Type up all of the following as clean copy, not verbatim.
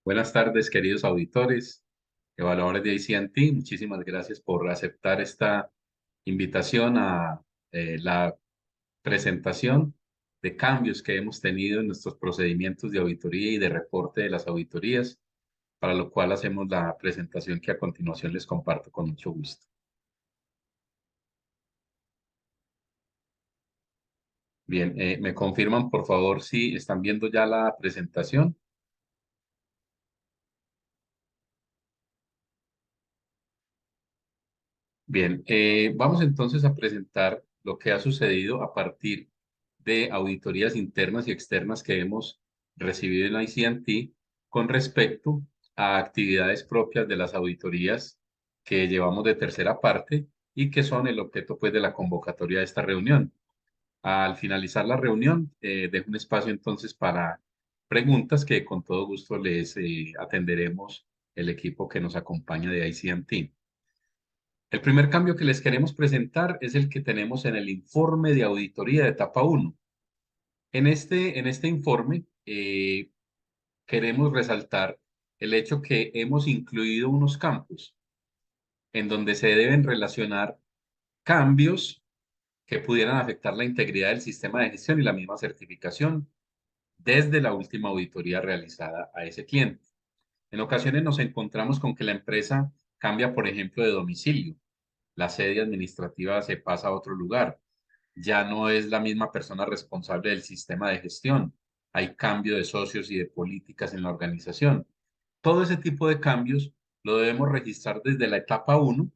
Buenas tardes, queridos auditores, evaluadores de ICT. Muchísimas gracias por aceptar esta invitación a la presentación de cambios que hemos tenido en nuestros procedimientos de auditoría y de reporte de las auditorías, para lo cual hacemos la presentación que a continuación les comparto con mucho gusto. Bien, ¿me confirman por favor si están viendo ya la presentación? Bien, vamos entonces a presentar lo que ha sucedido a partir de auditorías internas y externas que hemos recibido en ICT con respecto a actividades propias de las auditorías que llevamos de tercera parte y que son el objeto pues de la convocatoria de esta reunión. Al finalizar la reunión, dejo un espacio entonces para preguntas que con todo gusto les atenderemos el equipo que nos acompaña de ICT. El primer cambio que les queremos presentar es el que tenemos en el informe de auditoría de etapa uno. En este informe queremos resaltar el hecho que hemos incluido unos campos en donde se deben relacionar cambios que pudieran afectar la integridad del sistema de gestión y la misma certificación desde la última auditoría realizada a ese cliente. En ocasiones nos encontramos con que la empresa cambia, por ejemplo, de domicilio. La sede administrativa se pasa a otro lugar. Ya no es la misma persona responsable del sistema de gestión. Hay cambio de socios y de políticas en la organización. Todo ese tipo de cambios lo debemos registrar desde la etapa uno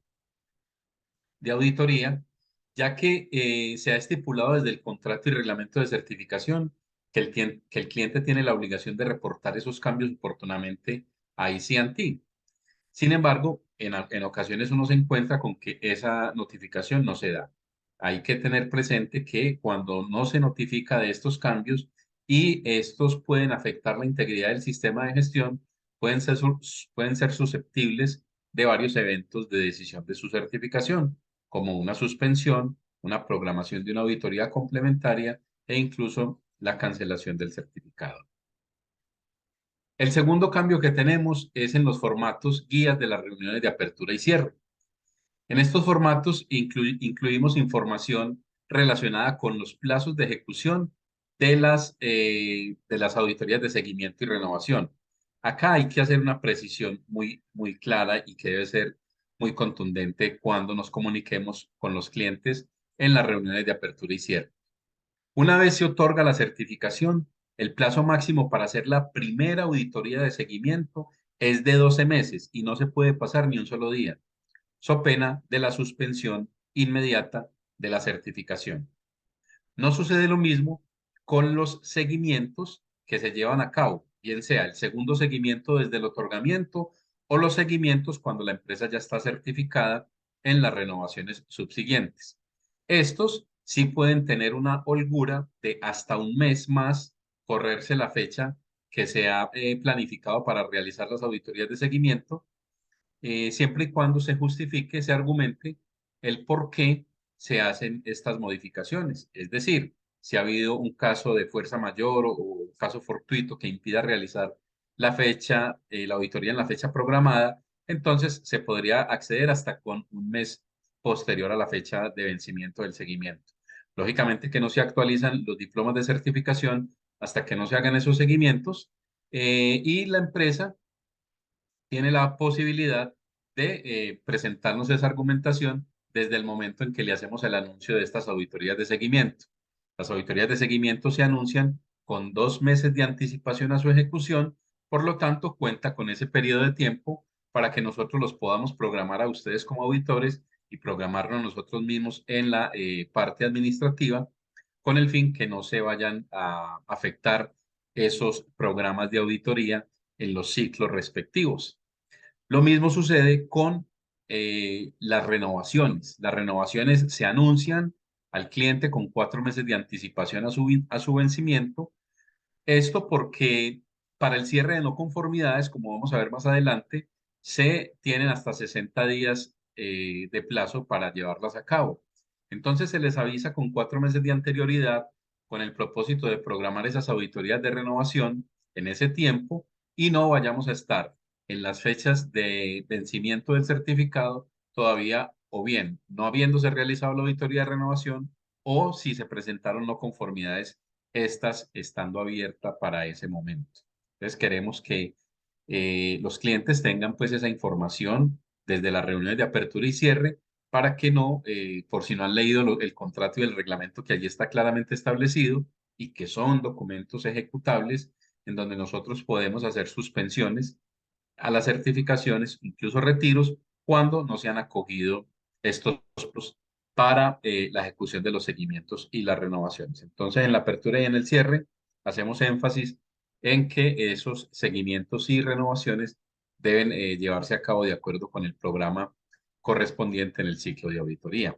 de auditoría, ya que se ha estipulado desde el contrato y reglamento de certificación que el cliente tiene la obligación de reportar esos cambios oportunamente a ICT. Sin embargo, en ocasiones uno se encuentra con que esa notificación no se da. Hay que tener presente que cuando no se notifica de estos cambios y estos pueden afectar la integridad del sistema de gestión, pueden ser susceptibles de varios eventos de decisión de su certificación, como una suspensión, una programación de una auditoría complementaria e incluso la cancelación del certificado. El segundo cambio que tenemos es en los formatos guías de las reuniones de apertura y cierre. En estos formatos incluimos información relacionada con los plazos de ejecución de las auditorías de seguimiento y renovación. Acá hay que hacer una precisión muy clara y que debe ser muy contundente cuando nos comuniquemos con los clientes en las reuniones de apertura y cierre. Una vez se otorga la certificación, el plazo máximo para hacer la primera auditoría de seguimiento es de 12 meses y no se puede pasar ni un solo día, so pena de la suspensión inmediata de la certificación. No sucede lo mismo con los seguimientos que se llevan a cabo, bien sea el segundo seguimiento desde el otorgamiento o los seguimientos cuando la empresa ya está certificada en las renovaciones subsiguientes. Estos sí pueden tener una holgura de hasta un mes más, correrse la fecha que se ha planificado para realizar las auditorías de seguimiento, siempre y cuando se justifique, se argumente el por qué se hacen estas modificaciones. Es decir, si ha habido un caso de fuerza mayor o un caso fortuito que impida realizar la auditoría en la fecha programada, entonces se podría acceder hasta con un mes posterior a la fecha de vencimiento del seguimiento. Lógicamente que no se actualizan los diplomas de certificación hasta que no se hagan esos seguimientos, y la empresa tiene la posibilidad de presentarnos esa argumentación desde el momento en que le hacemos el anuncio de estas auditorías de seguimiento. Las auditorías de seguimiento se anuncian con 2 meses de anticipación a su ejecución, por lo tanto cuenta con ese periodo de tiempo para que nosotros los podamos programar a ustedes como auditores y programarnos nosotros mismos en la parte administrativa, con el fin que no se vayan a afectar esos programas de auditoría en los ciclos respectivos. Lo mismo sucede con las renovaciones. Las renovaciones se anuncian al cliente con 4 meses de anticipación a su vencimiento. Esto porque para el cierre de no conformidades, como vamos a ver más adelante, se tienen hasta 60 días de plazo para llevarlas a cabo. Entonces se les avisa con 4 meses de anterioridad con el propósito de programar esas auditorías de renovación en ese tiempo y no vayamos a estar en las fechas de vencimiento del certificado todavía o bien no habiéndose realizado la auditoría de renovación o si se presentaron no conformidades, estas estando abiertas para ese momento. Entonces queremos que los clientes tengan pues esa información desde las reuniones de apertura y cierre para que no, por si no han leído el contrato y el reglamento que allí está claramente establecido y que son documentos ejecutables en donde nosotros podemos hacer suspensiones a las certificaciones, incluso retiros, cuando no se han acogido estos puntos para la ejecución de los seguimientos y las renovaciones. Entonces, en la apertura y en el cierre, hacemos énfasis en que esos seguimientos y renovaciones deben llevarse a cabo de acuerdo con el programa correspondiente en el ciclo de auditoría.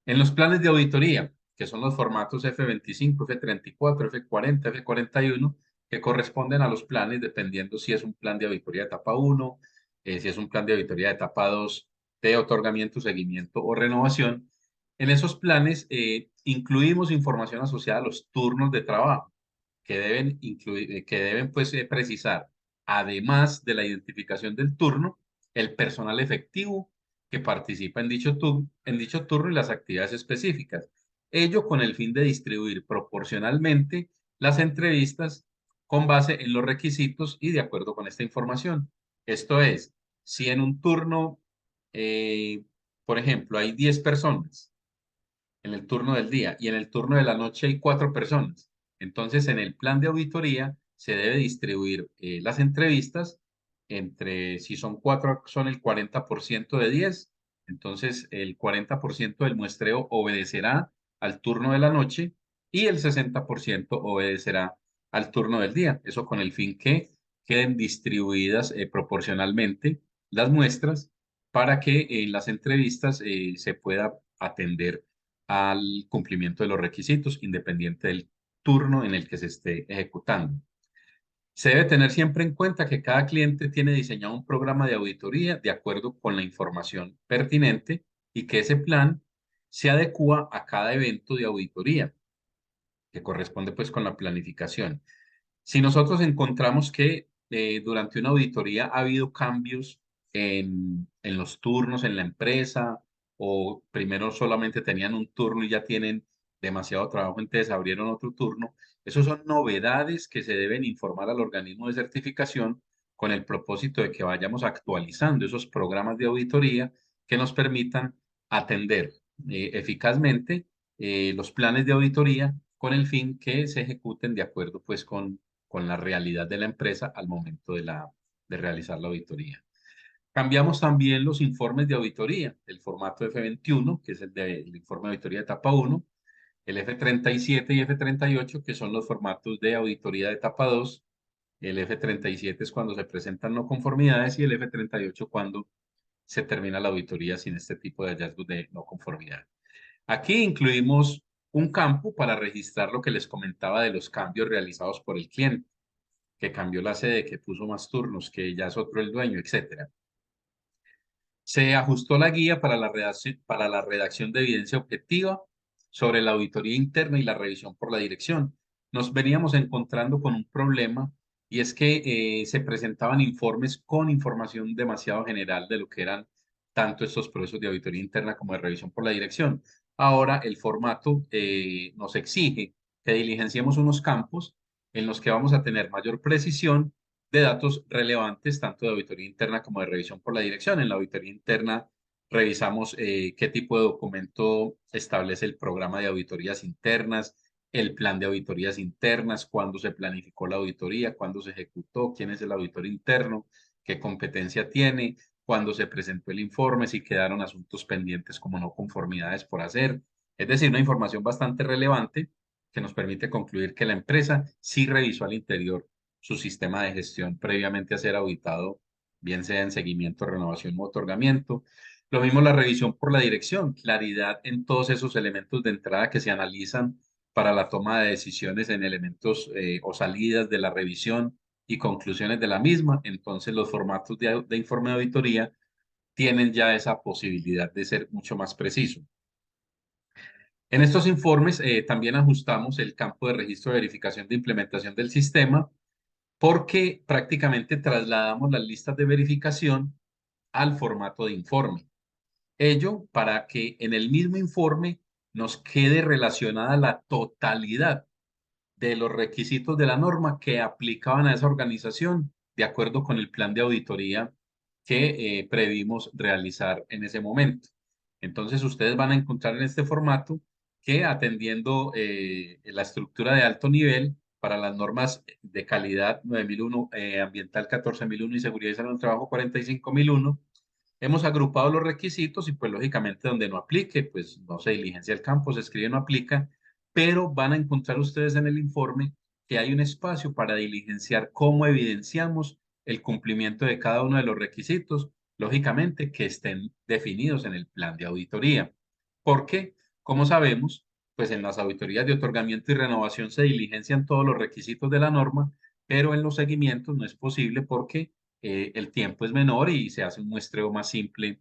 En los planes de auditoría, que son los formatos F25, F34, F40, F41, que corresponden a los planes dependiendo si es un plan de auditoría de etapa 1, si es un plan de auditoría de etapa 2, de otorgamiento, seguimiento o renovación. En esos planes incluimos información asociada a los turnos de trabajo que deben incluir, que deben pues precisar, además de la identificación del turno, el personal efectivo que participa en dicho turno y las actividades específicas. Ello con el fin de distribuir proporcionalmente las entrevistas con base en los requisitos y de acuerdo con esta información. Esto es, si en un turno, eh, por ejemplo, hay 10 personas en el turno del día y en el turno de la noche hay 4 personas, entonces en el plan de auditoría se debe distribuir las entrevistas entre, si son 4, son el 40% de 10, entonces el 40% del muestreo obedecerá al turno de la noche y el 60% obedecerá al turno del día. Eso con el fin que queden distribuidas proporcionalmente las muestras para que en las entrevistas se pueda atender al cumplimiento de los requisitos, independiente del turno en el que se esté ejecutando. Se debe tener siempre en cuenta que cada cliente tiene diseñado un programa de auditoría de acuerdo con la información pertinente y que ese plan se adecua a cada evento de auditoría, que corresponde pues con la planificación. Si nosotros encontramos que durante una auditoría ha habido cambios en los turnos en la empresa o primero solamente tenían un turno y ya tienen demasiado trabajo, entonces abrieron otro turno, esos son novedades que se deben informar al organismo de certificación con el propósito de que vayamos actualizando esos programas de auditoría que nos permitan atender eficazmente los planes de auditoría con el fin que se ejecuten de acuerdo pues con la realidad de la empresa al momento de realizar la auditoría. Cambiamos también los informes de auditoría, el formato F21, que es el informe de auditoría de etapa 1, el F37 y F38, que son los formatos de auditoría de etapa 2, el F37 es cuando se presentan no conformidades y el F38 cuando se termina la auditoría sin este tipo de hallazgos de no conformidad. Aquí incluimos un campo para registrar lo que les comentaba de los cambios realizados por el cliente, que cambió la sede, que puso más turnos, que ya es otro el dueño, etcétera. Se ajustó la guía para la redacción de evidencia objetiva sobre la auditoría interna y la revisión por la dirección. Nos veníamos encontrando con un problema y es que se presentaban informes con información demasiado general de lo que eran tanto estos procesos de auditoría interna como de revisión por la dirección. Ahora el formato nos exige que diligenciemos unos campos en los que vamos a tener mayor precisión de datos relevantes, tanto de auditoría interna como de revisión por la dirección. En la auditoría interna revisamos qué tipo de documento establece el programa de auditorías internas, el plan de auditorías internas, cuándo se planificó la auditoría, cuándo se ejecutó, quién es el auditor interno, qué competencia tiene, cuándo se presentó el informe, si quedaron asuntos pendientes como no conformidades por hacer. Es decir, una información bastante relevante que nos permite concluir que la empresa sí revisó al interior su sistema de gestión previamente a ser auditado, bien sea en seguimiento, renovación u otorgamiento. Lo mismo la revisión por la dirección, claridad en todos esos elementos de entrada que se analizan para la toma de decisiones en elementos o salidas de la revisión y conclusiones de la misma. Entonces, los formatos de informe de auditoría tienen ya esa posibilidad de ser mucho más preciso. En estos informes también ajustamos el campo de registro de verificación de implementación del sistema porque prácticamente trasladamos las listas de verificación al formato de informe. Ello para que en el mismo informe nos quede relacionada la totalidad de los requisitos de la norma que aplicaban a esa organización de acuerdo con el plan de auditoría que previmos realizar en ese momento. Entonces, ustedes van a encontrar en este formato que atendiendo la estructura de alto nivel para las normas de calidad 9001, ambiental 14001 y seguridad y salud en el trabajo 45001, hemos agrupado los requisitos y pues lógicamente donde no aplique, pues no se diligencia el campo, se escribe no aplica, pero van a encontrar ustedes en el informe que hay un espacio para diligenciar cómo evidenciamos el cumplimiento de cada uno de los requisitos, lógicamente que estén definidos en el plan de auditoría. Porque, como sabemos, pues en las auditorías de otorgamiento y renovación se diligencian todos los requisitos de la norma, pero en los seguimientos no es posible porque el tiempo es menor y se hace un muestreo más simple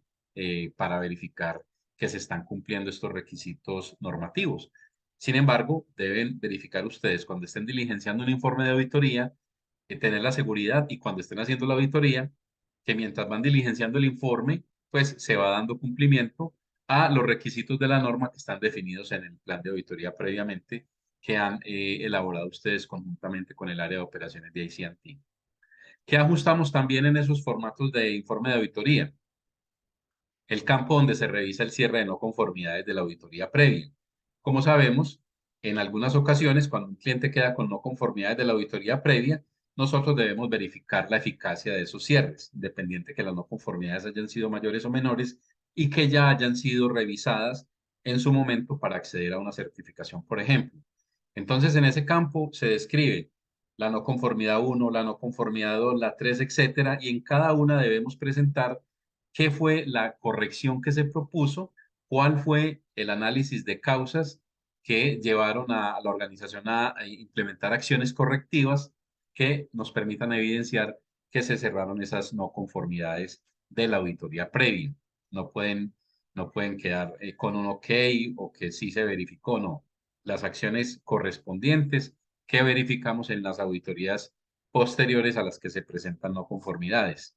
para verificar que se están cumpliendo estos requisitos normativos. Sin embargo, deben verificar ustedes cuando estén diligenciando un informe de auditoría, tener la seguridad y cuando estén haciendo la auditoría, que mientras van diligenciando el informe, pues se va dando cumplimiento a los requisitos de la norma que están definidos en el plan de auditoría previamente que han elaborado ustedes conjuntamente con el área de operaciones de ICT. ¿Qué ajustamos también en esos formatos de informe de auditoría? El campo donde se revisa el cierre de no conformidades de la auditoría previa. Como sabemos, en algunas ocasiones, cuando un cliente queda con no conformidades de la auditoría previa, nosotros debemos verificar la eficacia de esos cierres, independiente que las no conformidades hayan sido mayores o menores y que ya hayan sido revisadas en su momento para acceder a una certificación, por ejemplo. Entonces, en ese campo se describe la no conformidad 1, la no conformidad 2, la 3, etcétera, y en cada una debemos presentar qué fue la corrección que se propuso, cuál fue el análisis de causas que llevaron a la organización a implementar acciones correctivas que nos permitan evidenciar que se cerraron esas no conformidades de la auditoría previa. No pueden, no pueden quedar con un ok o que sí se verificó, no. Las acciones correspondientes que verificamos en las auditorías posteriores a las que se presentan no conformidades.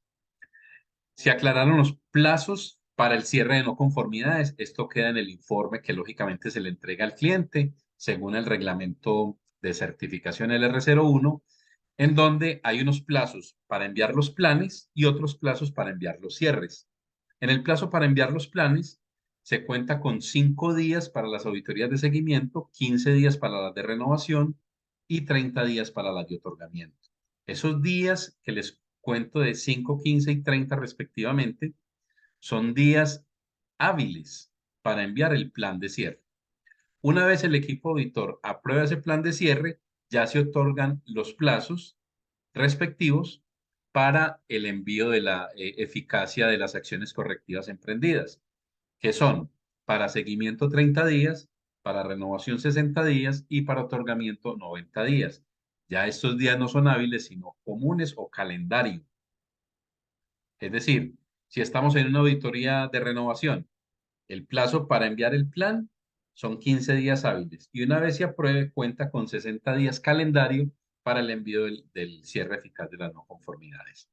Se aclararon los plazos para el cierre de no conformidades. Esto queda en el informe que lógicamente se le entrega al cliente según el reglamento de certificación LR01, en donde hay unos plazos para enviar los planes y otros plazos para enviar los cierres. En el plazo para enviar los planes se cuenta con 5 días para las auditorías de seguimiento, 15 días para las de renovación y 30 días para las de otorgamiento. Esos días que les cuento de 5, 15 y 30 respectivamente son días hábiles para enviar el plan de cierre. Una vez el equipo auditor aprueba ese plan de cierre, ya se otorgan los plazos respectivos para el envío de la eficacia de las acciones correctivas emprendidas, que son para seguimiento 30 días, para renovación 60 días y para otorgamiento 90 días. Ya estos días no son hábiles, sino comunes o calendario. Es decir, si estamos en una auditoría de renovación, el plazo para enviar el plan son 15 días hábiles y una vez se apruebe cuenta con 60 días calendario para el envío del cierre eficaz de las no conformidades.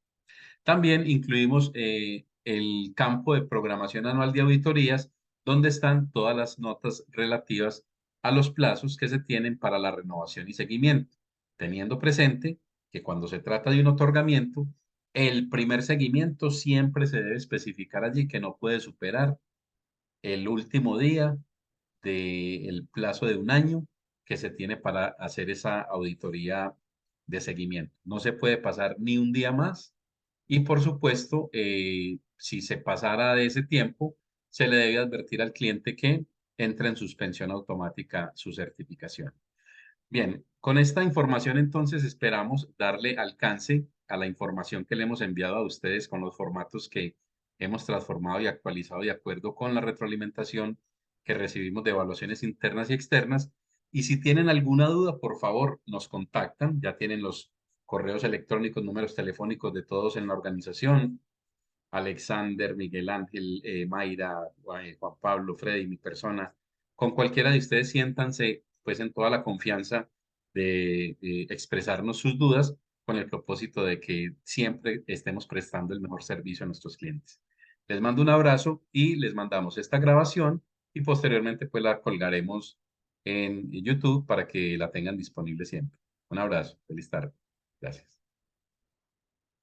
También incluimos el campo de programación anual de auditorías, donde están todas las notas relativas a los plazos que se tienen para la renovación y seguimiento, teniendo presente que cuando se trata de un otorgamiento, el primer seguimiento siempre se debe especificar allí que no puede superar el último día del plazo de un año que se tiene para hacer esa auditoría de seguimiento. No se puede pasar ni un día más y por supuesto, si se pasara de ese tiempo, se le debe advertir al cliente que entra en suspensión automática su certificación. Bien, con esta información entonces esperamos darle alcance a la información que le hemos enviado a ustedes con los formatos que hemos transformado y actualizado de acuerdo con la retroalimentación que recibimos de evaluaciones internas y externas. Y si tienen alguna duda, por favor, nos contactan. Ya tienen los correos electrónicos, números telefónicos de todos en la organización. Alexander, Miguel Ángel, Mayra, Juan Pablo, Freddy, mi persona. Con cualquiera de ustedes siéntanse pues en toda la confianza de expresarnos sus dudas con el propósito de que siempre estemos prestando el mejor servicio a nuestros clientes. Les mando un abrazo y les mandamos esta grabación y posteriormente pues la colgaremos en YouTube para que la tengan disponible siempre. Un abrazo, feliz tarde. Gracias.